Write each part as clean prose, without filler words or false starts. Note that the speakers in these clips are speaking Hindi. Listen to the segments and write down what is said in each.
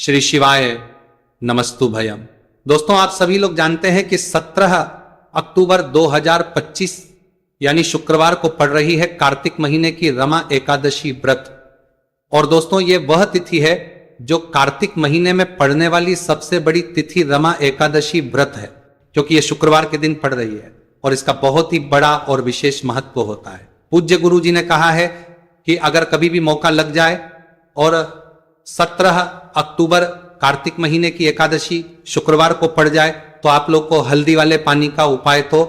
श्री शिवाय नमस्तुभयम। दोस्तों, आप सभी लोग जानते हैं कि 17 अक्टूबर 2025 यानी शुक्रवार को पड़ रही है कार्तिक महीने की रमा एकादशी व्रत। और दोस्तों, ये वह तिथि है जो कार्तिक महीने में पड़ने वाली सबसे बड़ी तिथि रमा एकादशी व्रत है, क्योंकि ये शुक्रवार के दिन पड़ रही है और इसका बहुत ही बड़ा और विशेष महत्व होता है। पूज्य गुरु जी ने कहा है कि अगर कभी भी मौका लग जाए और 17 अक्टूबर कार्तिक महीने की एकादशी शुक्रवार को पड़ जाए तो आप लोग को हल्दी वाले पानी का उपाय तो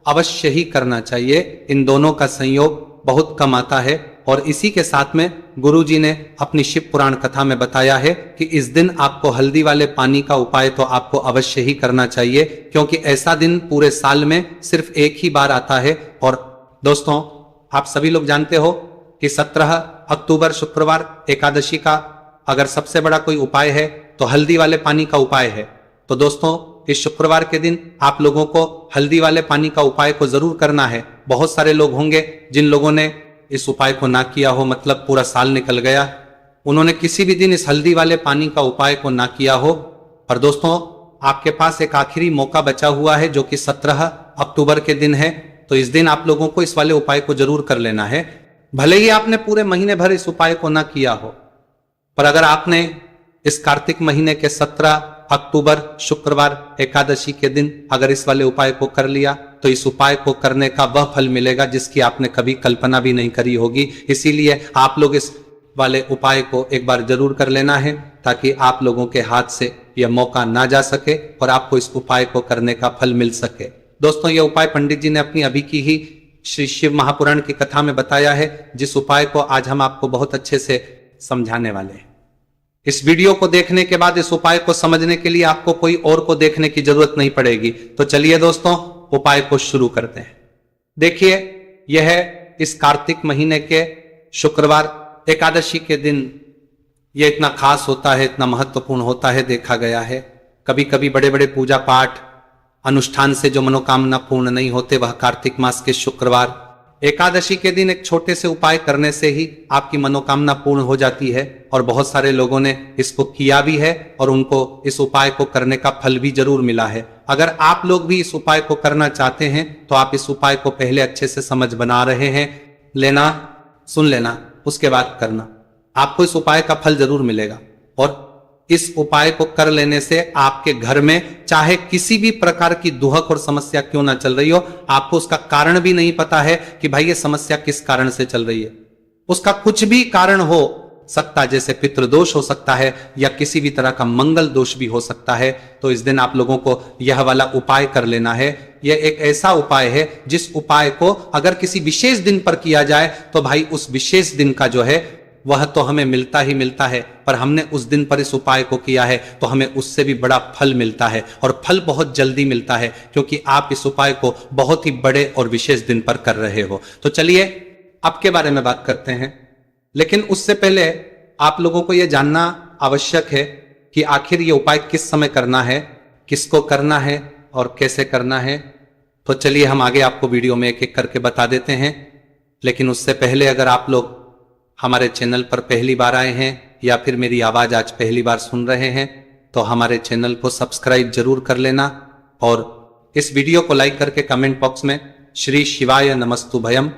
अवश्य ही करना चाहिए। इन दोनों का संयोग बहुत कम आता है और इसी के साथ में गुरु जी ने अपनी शिव पुराण कथा में बताया है कि इस दिन आपको हल्दी वाले पानी का उपाय तो आपको अवश्य ही करना चाहिए, क्योंकि ऐसा दिन पूरे साल में सिर्फ एक ही बार आता है। और दोस्तों, आप सभी लोग जानते हो कि 17 अक्टूबर शुक्रवार एकादशी का अगर सबसे बड़ा कोई उपाय है तो हल्दी वाले पानी का उपाय है। तो दोस्तों, इस शुक्रवार के दिन आप लोगों को हल्दी वाले पानी का उपाय को जरूर करना है। बहुत सारे लोग होंगे जिन लोगों ने इस उपाय को ना किया हो, मतलब पूरा साल निकल गया, उन्होंने किसी भी दिन इस हल्दी वाले पानी का उपाय को ना किया हो। पर दोस्तों, आपके पास एक आखिरी मौका बचा हुआ है जो कि 17 अक्टूबर के दिन है। तो इस दिन आप लोगों को इस वाले उपाय को जरूर कर लेना है। भले ही आपने पूरे महीने भर इस उपाय को ना किया हो, पर अगर आपने इस कार्तिक महीने के 17 अक्टूबर शुक्रवार एकादशी के दिन अगर इस वाले उपाय को कर लिया तो इस उपाय को करने का वह फल मिलेगा जिसकी आपने कभी कल्पना भी नहीं करी होगी। इसीलिए आप लोग इस वाले उपाय को एक बार जरूर कर लेना है ताकि आप लोगों के हाथ से यह मौका ना जा सके और आपको इस उपाय को करने का फल मिल सके। दोस्तों, यह उपाय पंडित जी ने अपनी अभी की ही श्री शिव महापुराण की कथा में बताया है, जिस उपाय को आज हम आपको बहुत अच्छे से समझाने वाले हैं। इस वीडियो को देखने के बाद इस उपाय को समझने के लिए आपको कोई और को देखने की जरूरत नहीं पड़ेगी। तो चलिए दोस्तों, उपाय को शुरू करते हैं। देखिए, यह है इस कार्तिक महीने के शुक्रवार एकादशी के दिन। यह इतना खास होता है, इतना महत्वपूर्ण होता है, देखा गया है। कभी कभी बड़े बड़े पूजा पाठ अनुष्ठान से जो मनोकामना पूर्ण नहीं होते, वह कार्तिक मास के शुक्रवार एकादशी के दिन एक छोटे से उपाय करने से ही आपकी मनोकामना पूर्ण हो जाती है। और बहुत सारे लोगों ने इसको किया भी है और उनको इस उपाय को करने का फल भी जरूर मिला है। अगर आप लोग भी इस उपाय को करना चाहते हैं तो आप इस उपाय को पहले अच्छे से समझ बना रहे हैं, सुन लेना, उसके बाद करना। आपको इस उपाय का फल जरूर मिलेगा। और इस उपाय को कर लेने से आपके घर में चाहे किसी भी प्रकार की दुहक और समस्या क्यों ना चल रही हो, आपको उसका कारण भी नहीं पता है कि भाई ये समस्या किस कारण से चल रही है, उसका कुछ भी कारण हो सकता है, जैसे पितृदोष हो सकता है या किसी भी तरह का मंगल दोष भी हो सकता है। तो इस दिन आप लोगों को यह वाला उपाय कर लेना है। यह एक ऐसा उपाय है जिस उपाय को अगर किसी विशेष दिन पर किया जाए तो भाई उस विशेष दिन का जो है वह तो हमें मिलता ही मिलता है, पर हमने उस दिन पर इस उपाय को किया है तो हमें उससे भी बड़ा फल मिलता है। और फल बहुत जल्दी मिलता है क्योंकि आप इस उपाय को बहुत ही बड़े और विशेष दिन पर कर रहे हो। तो चलिए अब के बारे में बात करते हैं, लेकिन उससे पहले आप लोगों को यह जानना आवश्यक है कि आखिर ये उपाय किस समय करना है, किसको करना है और कैसे करना है। तो चलिए हम आगे आपको वीडियो में एक एक करके बता देते हैं। लेकिन उससे पहले अगर आप लोग हमारे चैनल पर पहली बार आए हैं या फिर मेरी आवाज आज पहली बार सुन रहे हैं तो हमारे चैनल को सब्सक्राइब जरूर कर लेना और इस वीडियो को लाइक करके कमेंट बॉक्स में श्री शिवाय नमस्तुभयम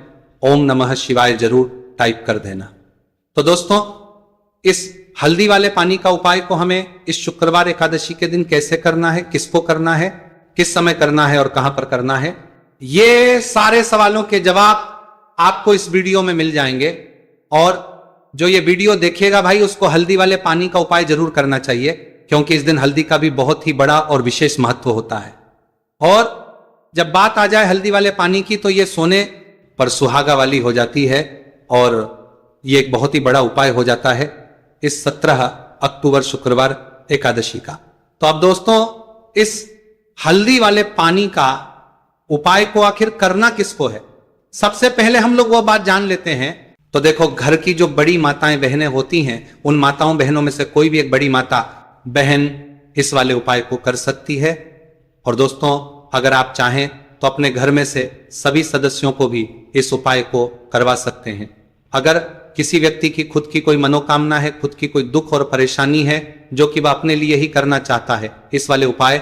ओम नमः शिवाय जरूर टाइप कर देना। तो दोस्तों, इस हल्दी वाले पानी का उपाय को हमें इस शुक्रवार एकादशी के दिन कैसे करना है, किसको करना है, किस समय करना है और कहां पर करना है, ये सारे सवालों के जवाब आपको इस वीडियो में मिल जाएंगे। और जो ये वीडियो देखेगा भाई, उसको हल्दी वाले पानी का उपाय जरूर करना चाहिए, क्योंकि इस दिन हल्दी का भी बहुत ही बड़ा और विशेष महत्व होता है। और जब बात आ जाए हल्दी वाले पानी की तो ये सोने पर सुहागा वाली हो जाती है और ये एक बहुत ही बड़ा उपाय हो जाता है इस 17 अक्टूबर शुक्रवार एकादशी का। तो अब दोस्तों, इस हल्दी वाले पानी का उपाय को आखिर करना किसको है, सबसे पहले हम लोग वो बात जान लेते हैं। तो देखो, घर की जो बड़ी माताएं बहनें होती हैं, उन माताओं बहनों में से कोई भी एक बड़ी माता बहन इस वाले उपाय को कर सकती है। और दोस्तों, अगर आप चाहें तो अपने घर में से सभी सदस्यों को भी इस उपाय को करवा सकते हैं। अगर किसी व्यक्ति की खुद की कोई मनोकामना है, खुद की कोई दुख और परेशानी है जो कि वह अपने लिए ही करना चाहता है, इस वाले उपाय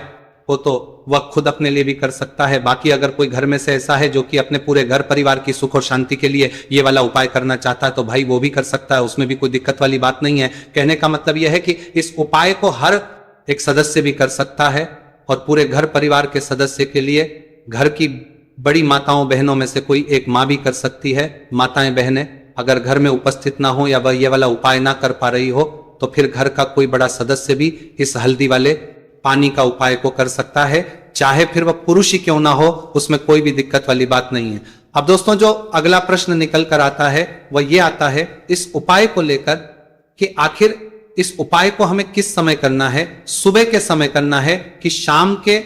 को तो वह खुद अपने लिए भी कर सकता है। बाकी अगर कोई घर में से ऐसा है जो कि अपने पूरे घर परिवार की सुख और शांति के लिए ये वाला उपाय करना चाहता है तो भाई वो भी कर सकता है, उसमें भी कोई दिक्कत वाली बात नहीं है। कहने का मतलब यह है कि इस उपाय को हर एक सदस्य भी कर सकता है और पूरे घर परिवार के सदस्य के लिए घर की बड़ी माताओं बहनों में से कोई एक माँ भी कर सकती है। माताएं बहनें अगर घर में उपस्थित ना हो या वह ये वाला उपाय ना कर पा रही हो तो फिर घर का कोई बड़ा सदस्य भी इस हल्दी वाले पानी का उपाय को कर सकता है, चाहे फिर वह पुरुष ही क्यों ना हो, उसमें कोई भी दिक्कत वाली बात नहीं है। अब दोस्तों जो अगला प्रश्न निकल कर आता है वह यह आता है इस उपाय को लेकर कि आखिर इस उपाय को हमें किस समय करना है, सुबह के समय करना है कि शाम के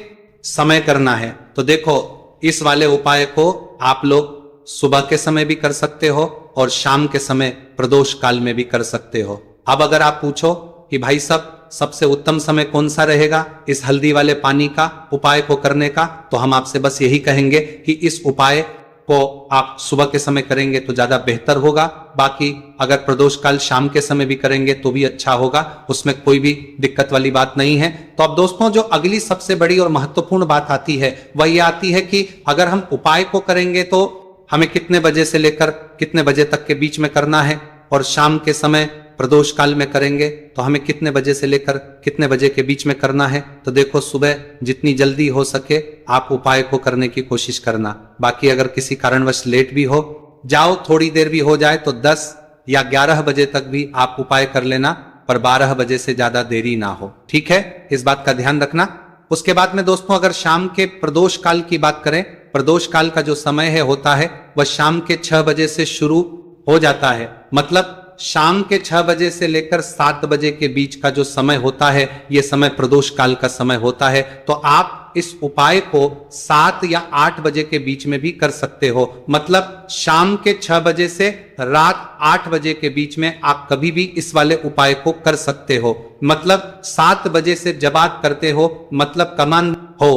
समय करना है। तो देखो इस वाले उपाय को आप लोग सुबह के समय भी कर सकते हो और शाम के समय प्रदोष काल में भी कर सकते हो। अब अगर आप पूछो कि भाई साहब सबसे उत्तम समय कौन सा रहेगा इस हल्दी वाले पानी का उपाय को करने का, तो हम आपसे बस यही कहेंगे कि इस उपाय को आप सुबह के समय करेंगे तो ज्यादा बेहतर होगा। बाकी अगर प्रदोष काल शाम के समय भी करेंगे तो भी अच्छा होगा, उसमें कोई भी दिक्कत वाली बात नहीं है। तो अब दोस्तों जो अगली सबसे बड़ी और महत्वपूर्ण बात आती है वह ये आती है कि अगर हम उपाय को करेंगे तो हमें कितने बजे से लेकर कितने बजे तक के बीच में करना है, और शाम के समय प्रदोष काल में करेंगे तो हमें कितने बजे से लेकर कितने बजे के बीच में करना है। तो देखो सुबह जितनी जल्दी हो सके आप उपाय को करने की कोशिश करना। बाकी अगर किसी कारणवश लेट भी हो जाओ, थोड़ी देर भी हो जाए तो 10 या 11 बजे तक भी आप उपाय कर लेना, पर 12 बजे से ज्यादा देरी ना हो, ठीक है, इस बात का ध्यान रखना। उसके बाद में दोस्तों अगर शाम के प्रदोष काल की बात करें, प्रदोष काल का जो समय है होता है वह शाम के 6 बजे से शुरू हो जाता है। मतलब शाम के 6 बजे से लेकर 7 बजे के बीच का जो समय होता है यह समय प्रदोष काल का समय होता है। तो आप इस उपाय को 7 या 8 बजे के बीच में भी कर सकते हो। मतलब शाम के 6 बजे से रात 8 बजे के बीच में आप कभी भी इस वाले उपाय को कर सकते हो। मतलब 7 बजे से जब आप करते हो मतलब कमान हो,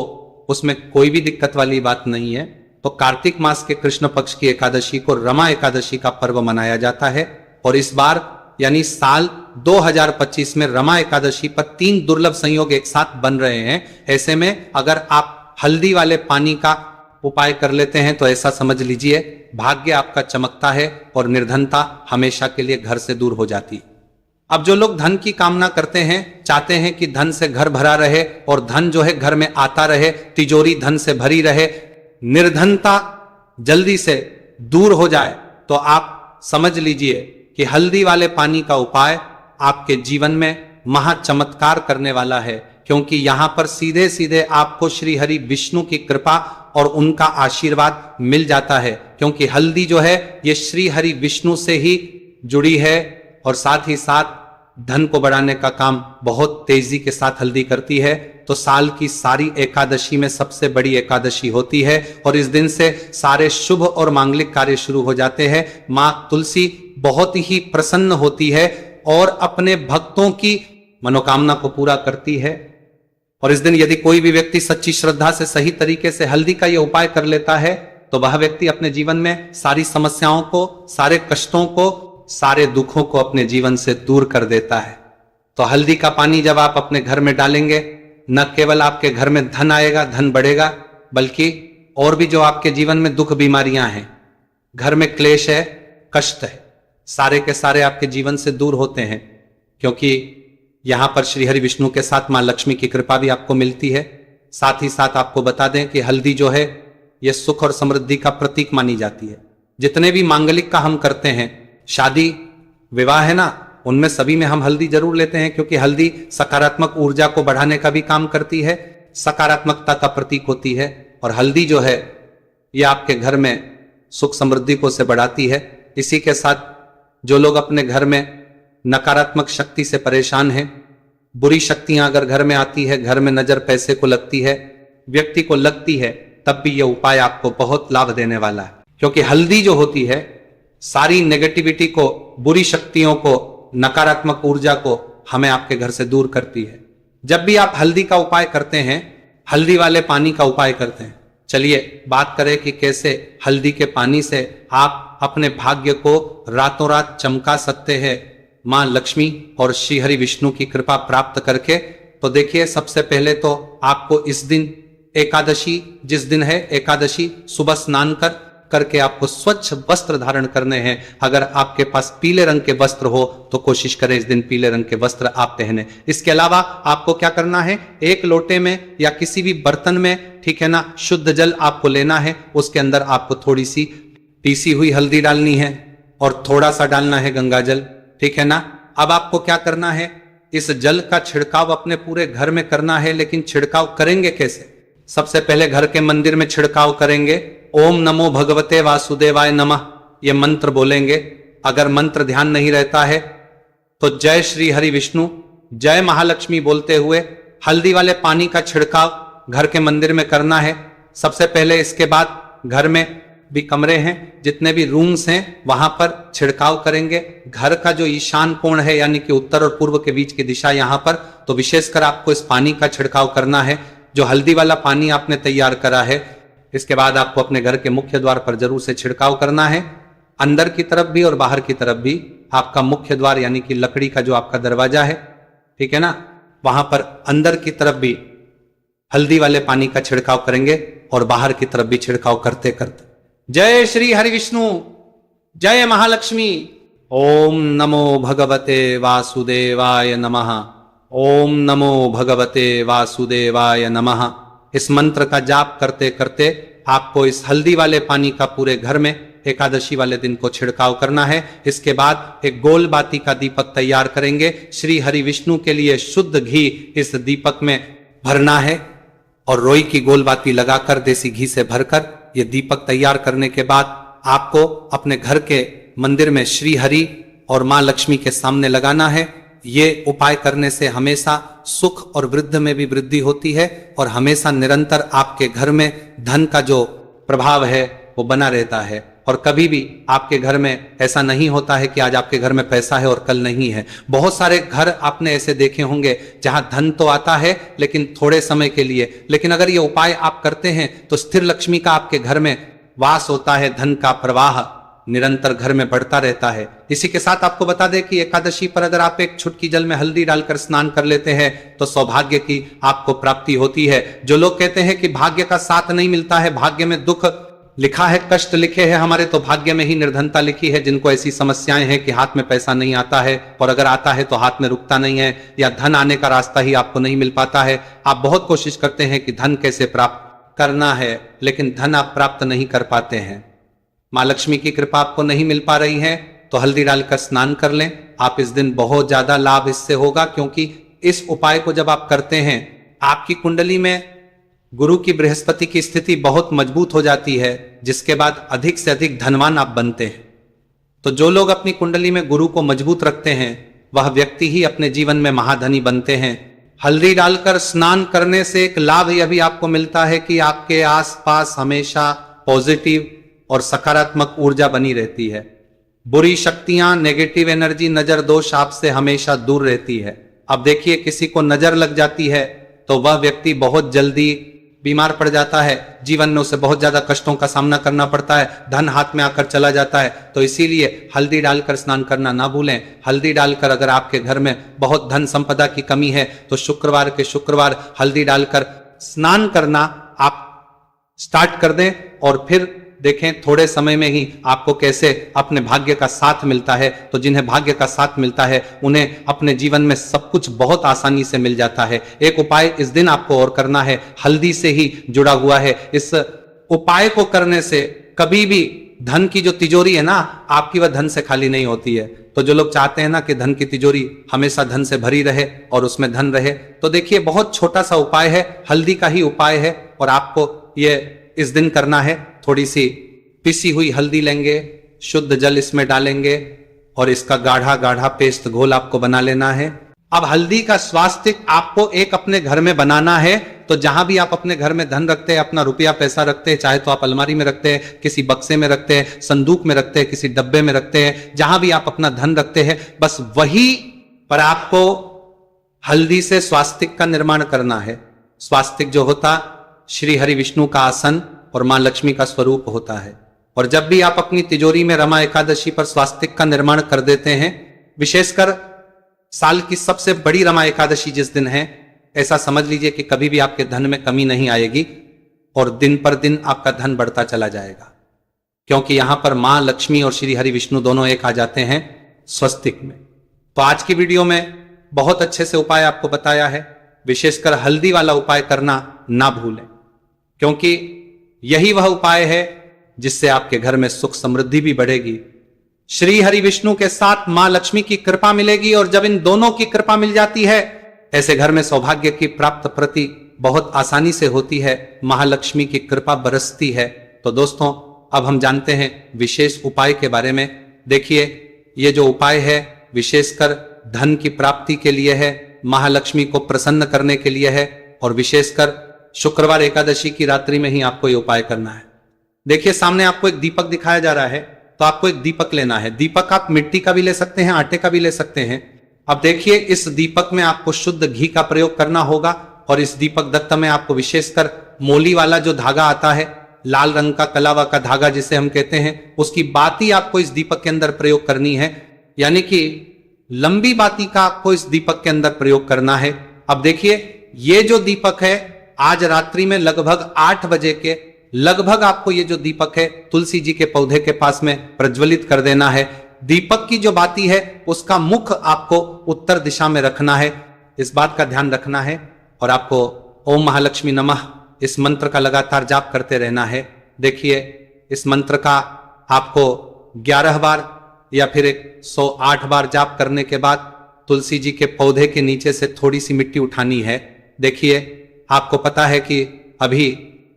उसमें कोई भी दिक्कत वाली बात नहीं है। तो कार्तिक मास के कृष्ण पक्ष की एकादशी को रमा एकादशी का पर्व मनाया जाता है और इस बार यानी साल 2025 में रमा एकादशी पर 3 दुर्लभ संयोग एक साथ बन रहे हैं। ऐसे में अगर आप हल्दी वाले पानी का उपाय कर लेते हैं तो ऐसा समझ लीजिए भाग्य आपका चमकता है और निर्धनता हमेशा के लिए घर से दूर हो जाती। अब जो लोग धन की कामना करते हैं, चाहते हैं कि धन से घर भरा रहे और धन जो है घर में आता रहे, तिजोरी धन से भरी रहे, निर्धनता जल्दी से दूर हो जाए, तो आप समझ लीजिए कि हल्दी वाले पानी का उपाय आपके जीवन में महा चमत्कार करने वाला है। क्योंकि यहां पर सीधे सीधे आपको श्री हरि विष्णु की कृपा और उनका आशीर्वाद मिल जाता है। क्योंकि हल्दी जो है ये श्री हरि विष्णु से ही जुड़ी है और साथ ही साथ धन को बढ़ाने का काम बहुत तेजी के साथ हल्दी करती है। तो साल की सारी एकादशी में सबसे बड़ी एकादशी होती है और इस दिन से सारे शुभ और मांगलिक कार्य शुरू हो जाते हैं। मां तुलसी बहुत ही प्रसन्न होती है और अपने भक्तों की मनोकामना को पूरा करती है। और इस दिन यदि कोई भी व्यक्ति सच्ची श्रद्धा से सही तरीके से हल्दी का यह उपाय कर लेता है तो वह व्यक्ति अपने जीवन में सारी समस्याओं को, सारे कष्टों को, सारे दुखों को अपने जीवन से दूर कर देता है। तो हल्दी का पानी जब आप अपने घर में डालेंगे, न केवल आपके घर में धन आएगा, धन बढ़ेगा, बल्कि और भी जो आपके जीवन में दुख बीमारियां हैं, घर में क्लेश है, कष्ट है, सारे के सारे आपके जीवन से दूर होते हैं। क्योंकि यहां पर श्री हरि विष्णु के साथ मां लक्ष्मी की कृपा भी आपको मिलती है। साथ ही साथ आपको बता दें कि हल्दी जो है यह सुख और समृद्धि का प्रतीक मानी जाती है। जितने भी मांगलिक का हम करते हैं, शादी विवाह है ना, उनमें सभी में हम हल्दी जरूर लेते हैं क्योंकि हल्दी सकारात्मक ऊर्जा को बढ़ाने का भी काम करती है, सकारात्मकता का प्रतीक होती है। और हल्दी जो है यह आपके घर में सुख समृद्धि को से बढ़ाती है। इसी के साथ जो लोग अपने घर में नकारात्मक शक्ति से परेशान हैं, बुरी शक्तियां अगर घर में आती है, घर में नजर पैसे को लगती है, व्यक्ति को लगती है, तब भी यह उपाय आपको बहुत लाभ देने वाला है। क्योंकि हल्दी जो होती है सारी नेगेटिविटी को, बुरी शक्तियों को, नकारात्मक ऊर्जा को हमें आपके घर से दूर करती है। जब भी आप हल्दी का उपाय करते हैं, हल्दी वाले पानी का उपाय करते हैं, चलिए बात करें कि कैसे हल्दी के पानी से आप अपने भाग्य को रातों रात चमका सकते हैं मां लक्ष्मी और श्री हरि विष्णु की कृपा प्राप्त करके। तो देखिए, सबसे पहले तो आपको इस दिन एकादशी, जिस दिन है एकादशी, सुबह स्नान करके आपको स्वच्छ वस्त्र धारण करने हैं। अगर आपके पास पीले रंग के वस्त्र हो तो कोशिश करें इस दिन पीले रंग के वस्त्र आप पहने। इसके अलावा आपको क्या करना है, एक लोटे में या किसी भी बर्तन में, ठीक है ना, शुद्ध जल आपको लेना है। उसके अंदर आपको थोड़ी सी पीसी हुई हल्दी डालनी है और थोड़ा सा डालना है गंगा जल, ठीक है ना। अब आपको क्या करना है, इस जल का छिड़काव अपने पूरे घर में करना है। लेकिन छिड़काव करेंगे कैसे? सबसे पहले घर के मंदिर में छिड़काव करेंगे। ओम नमो भगवते वासुदेवाय नमः ये मंत्र बोलेंगे। अगर मंत्र ध्यान नहीं रहता है तो जय श्री हरि विष्णु, जय महालक्ष्मी बोलते हुए हल्दी वाले पानी का छिड़काव घर के मंदिर में करना है सबसे पहले। इसके बाद घर में भी कमरे हैं, जितने भी रूम्स हैं, वहां पर छिड़काव करेंगे। घर का जो ईशान कोण है, यानी कि उत्तर और पूर्व के बीच की दिशा, यहां पर तो विशेषकर आपको इस पानी का छिड़काव करना है, जो हल्दी वाला पानी आपने तैयार करा है। इसके बाद आपको अपने घर के मुख्य द्वार पर जरूर से छिड़काव करना है। अंदर की तरफ भी और बाहर की तरफ भी आपका मुख्य द्वार, यानी कि लकड़ी का जो आपका दरवाजा है, ठीक है ना, वहां पर अंदर की तरफ भी हल्दी वाले पानी का छिड़काव करेंगे और बाहर की तरफ भी छिड़काव करते करते जय श्री हरि विष्णु, जय महालक्ष्मी, ओम नमो भगवते वासुदेवाय नमः, ओम नमो भगवते वासुदेवाय नमः। इस मंत्र का जाप करते करते आपको इस हल्दी वाले पानी का पूरे घर में एकादशी वाले दिन को छिड़काव करना है। इसके बाद एक गोल बाती का दीपक तैयार करेंगे। श्री हरि विष्णु के लिए शुद्ध घी इस दीपक में भरना है और रोई की गोल बाती लगाकर, देसी घी से भरकर, यह दीपक तैयार करने के बाद आपको अपने घर के मंदिर में श्री हरि और मां लक्ष्मी के सामने लगाना है। ये उपाय करने से हमेशा सुख और वृद्धि में भी वृद्धि होती है और हमेशा निरंतर आपके घर में धन का जो प्रभाव है वो बना रहता है। और कभी भी आपके घर में ऐसा नहीं होता है कि आज आपके घर में पैसा है और कल नहीं है। बहुत सारे घर आपने ऐसे देखे होंगे जहां धन तो आता है लेकिन थोड़े समय के लिए, लेकिन अगर ये उपाय आप करते हैं तो स्थिर लक्ष्मी का आपके घर में वास होता है, धन का प्रवाह निरंतर घर में बढ़ता रहता है। इसी के साथ आपको बता दें कि एकादशी पर अगर आप एक चुटकी जल में हल्दी डालकर स्नान कर लेते हैं तो सौभाग्य की आपको प्राप्ति होती है। जो लोग कहते हैं कि भाग्य का साथ नहीं मिलता है, भाग्य में दुख लिखा है, कष्ट लिखे हैं हमारे, तो भाग्य में ही निर्धनता लिखी है। जिनको ऐसी समस्याएं हैं कि हाथ में पैसा नहीं आता है और अगर आता है तो हाथ में रुकता नहीं है, या धन आने का रास्ता ही आपको नहीं मिल पाता है, आप बहुत कोशिश करते हैं कि धन कैसे प्राप्त करना है, लेकिन धन आप प्राप्त नहीं कर पाते हैं, मां लक्ष्मी की कृपा आपको नहीं मिल पा रही है, तो हल्दी डालकर स्नान कर लें। आप इस दिन बहुत ज्यादा लाभ इससे होगा, क्योंकि इस उपाय को जब आप करते हैं आपकी कुंडली में गुरु की, बृहस्पति की स्थिति बहुत मजबूत हो जाती है, जिसके बाद अधिक से अधिक धनवान आप बनते हैं। तो जो लोग अपनी कुंडली में गुरु को मजबूत रखते हैं वह व्यक्ति ही अपने जीवन में महाधनी बनते हैं। हल्दी डालकर स्नान करने से एक लाभ यह भी आपको मिलता है कि आपके आसपास हमेशा पॉजिटिव और सकारात्मक ऊर्जा बनी रहती है। बुरी शक्तियां, नेगेटिव एनर्जी, नजर दोष आपसे हमेशा दूर रहती है। अब देखिए, किसी को नजर लग जाती है तो वह व्यक्ति बहुत जल्दी बीमार पड़ जाता है, जीवन में उसे बहुत ज्यादा कष्टों का सामना करना पड़ता है, धन हाथ में आकर चला जाता है। तो इसीलिए हल्दी डालकर स्नान करना ना भूलें। हल्दी डालकर अगर आपके घर में बहुत धन संपदा की कमी है तो शुक्रवार के शुक्रवार हल्दी डालकर स्नान करना आप स्टार्ट कर दें और फिर देखें थोड़े समय में ही आपको कैसे अपने भाग्य का साथ मिलता है। तो जिन्हें भाग्य का साथ मिलता है उन्हें अपने जीवन में सब कुछ बहुत आसानी से मिल जाता है। एक उपाय इस दिन आपको और करना है, हल्दी से ही जुड़ा हुआ है। इस उपाय को करने से कभी भी धन की जो तिजोरी है ना आपकी, वह धन से खाली नहीं होती है। तो जो लोग चाहते हैं ना कि धन की तिजोरी हमेशा धन से भरी रहे और उसमें धन रहे, तो देखिए बहुत छोटा सा उपाय है, हल्दी का ही उपाय है और आपको ये इस दिन करना है। थोड़ी सी पिसी हुई हल्दी लेंगे, शुद्ध जल इसमें डालेंगे और इसका गाढ़ा गाढ़ा पेस्ट घोल आपको बना लेना है। अब हल्दी का स्वास्तिक आपको एक अपने घर में बनाना है। तो जहां भी आप अपने घर में धन रखते हैं, अपना रुपया पैसा रखते हैं, चाहे तो आप अलमारी में रखते हैं, किसी बक्से में रखते हैं, संदूक में रखते हैं, किसी डब्बे में रखते हैं, जहां भी आप अपना धन रखते हैं, बस वही पर आपको हल्दी से स्वास्तिक का निर्माण करना है। स्वास्तिक जो होता श्री हरि विष्णु का आसन और मां लक्ष्मी का स्वरूप होता है। और जब भी आप अपनी तिजोरी में रमा एकादशी पर स्वास्तिक का निर्माण कर देते हैं, विशेषकर साल की सबसे बड़ी रमा एकादशी जिस दिन है, ऐसा समझ लीजिए कि कभी भी आपके धन में कमी नहीं आएगी और दिन पर दिन आपका धन बढ़ता चला जाएगा, क्योंकि यहां पर मां लक्ष्मी और श्री हरि विष्णु दोनों एक आ जाते हैं स्वस्तिक में। तो आज की वीडियो में बहुत अच्छे से उपाय आपको बताया है। विशेषकर हल्दी वाला उपाय करना ना भूलें, क्योंकि यही वह उपाय है जिससे आपके घर में सुख समृद्धि भी बढ़ेगी, श्री हरि विष्णु के साथ मां लक्ष्मी की कृपा मिलेगी। और जब इन दोनों की कृपा मिल जाती है, ऐसे घर में सौभाग्य की प्राप्त प्रति बहुत आसानी से होती है, महालक्ष्मी की कृपा बरसती है। तो दोस्तों, अब हम जानते हैं विशेष उपाय के बारे में। देखिए, ये जो उपाय है विशेषकर धन की प्राप्ति के लिए है, महालक्ष्मी को प्रसन्न करने के लिए है, और विशेषकर शुक्रवार एकादशी की रात्रि में ही आपको ये उपाय करना है। देखिए, सामने आपको एक दीपक दिखाया जा रहा है, तो आपको एक दीपक लेना है। दीपक आप मिट्टी का भी ले सकते हैं, आटे का भी ले सकते हैं। अब देखिए, इस दीपक में आपको शुद्ध घी का प्रयोग करना होगा, और इस दीपक दत्त में आपको विशेषकर मोली वाला जो धागा आता है, लाल रंग का कलावा का धागा जिसे हम कहते हैं, उसकी बाती आपको इस दीपक के अंदर प्रयोग करनी है, यानी कि लंबी बाती का आपको इस दीपक के अंदर प्रयोग करना है। अब देखिए, ये जो दीपक है, आज रात्रि में लगभग 8 बजे के लगभग आपको ये जो दीपक है तुलसी जी के पौधे के पास में प्रज्वलित कर देना है। दीपक की जो बाती है उसका मुख आपको उत्तर दिशा में रखना है, इस बात का ध्यान रखना है। और आपको ओम महालक्ष्मी नमः इस मंत्र का लगातार जाप करते रहना है। देखिए, इस मंत्र का आपको 11 बार या फिर 108 बार जाप करने के बाद तुलसी जी के पौधे के नीचे से थोड़ी सी मिट्टी उठानी है। देखिए, आपको पता है कि अभी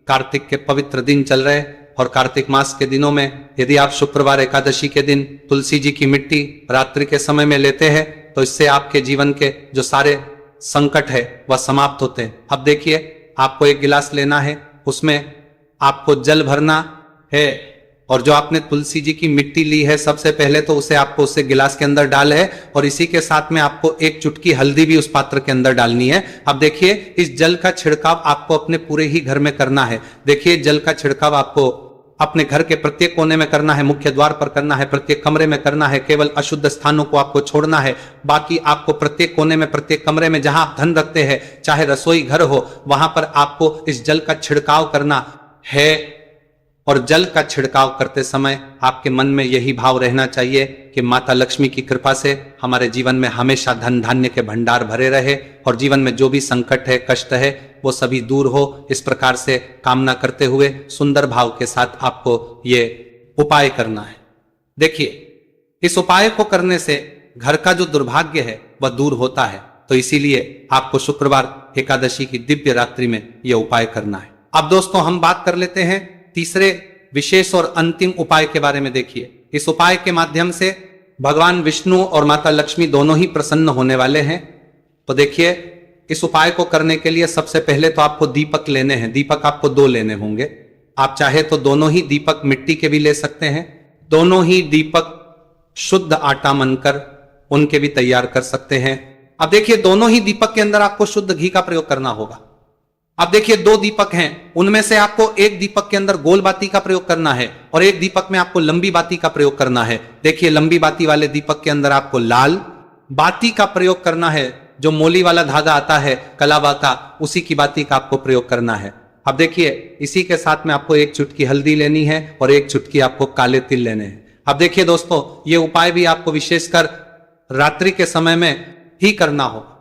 कार्तिक के पवित्र दिन चल रहे, और कार्तिक मास के दिनों में यदि आप शुक्रवार एकादशी के दिन तुलसी जी की मिट्टी रात्रि के समय में लेते हैं, तो इससे आपके जीवन के जो सारे संकट है वह समाप्त होते हैं। अब देखिए, आपको एक गिलास लेना है, उसमें आपको जल भरना है, और जो आपने तुलसी जी की मिट्टी ली है सबसे पहले तो उसे आपको उसे गिलास के अंदर डाल है, और इसी के साथ में आपको एक चुटकी हल्दी भी उस पात्र के अंदर डालनी है। अब देखिए, इस जल का छिड़काव आपको अपने पूरे ही घर में करना है। देखिए, जल का छिड़काव आपको अपने घर के प्रत्येक कोने में करना है, मुख्य द्वार पर करना है, प्रत्येक कमरे में करना है, केवल अशुद्ध स्थानों को आपको छोड़ना है। बाकी आपको प्रत्येक कोने में, प्रत्येक कमरे में जहां आप धन रखते हैं, चाहे रसोई घर हो, वहां पर आपको इस जल का छिड़काव करना है। और जल का छिड़काव करते समय आपके मन में यही भाव रहना चाहिए कि माता लक्ष्मी की कृपा से हमारे जीवन में हमेशा धन धान्य के भंडार भरे रहे, और जीवन में जो भी संकट है, कष्ट है, वो सभी दूर हो। इस प्रकार से कामना करते हुए सुंदर भाव के साथ आपको ये उपाय करना है। देखिए, इस उपाय को करने से घर का जो दुर्भाग्य है वह दूर होता है, तो इसीलिए आपको शुक्रवार एकादशी की दिव्य रात्रि में यह उपाय करना है। अब दोस्तों, हम बात कर लेते हैं तीसरे विशेष और अंतिम उपाय के बारे में। देखिए, इस उपाय के माध्यम से भगवान विष्णु और माता लक्ष्मी दोनों ही प्रसन्न होने वाले हैं। तो देखिए, इस उपाय को करने के लिए सबसे पहले तो आपको दीपक लेने हैं। दीपक आपको 2 लेने होंगे। आप चाहे तो दोनों ही दीपक मिट्टी के भी ले सकते हैं, दोनों ही दीपक शुद्ध आटा मनकर उनके भी तैयार कर सकते हैं। अब देखिए, दोनों ही दीपक के अंदर आपको शुद्ध घी का प्रयोग करना होगा। अब देखिए, 2 दीपक हैं, उनमें से आपको एक दीपक के अंदर गोल बाती का प्रयोग करना है, और एक दीपक में आपको लंबी बाती का प्रयोग करना है। देखिए, लंबी बाती वाले दीपक के अंदर आपको लाल बाती का प्रयोग करना है, जो मोली वाला धागा आता है कलावा का, उसी की बाती का आपको प्रयोग करना है। अब देखिए, इसी के साथ में आपको एक चुटकी हल्दी लेनी है, और एक चुटकी आपको काले तिल लेने हैं। अब देखिए दोस्तों, ये उपाय भी आपको विशेषकर रात्रि के समय में ही करना होगा।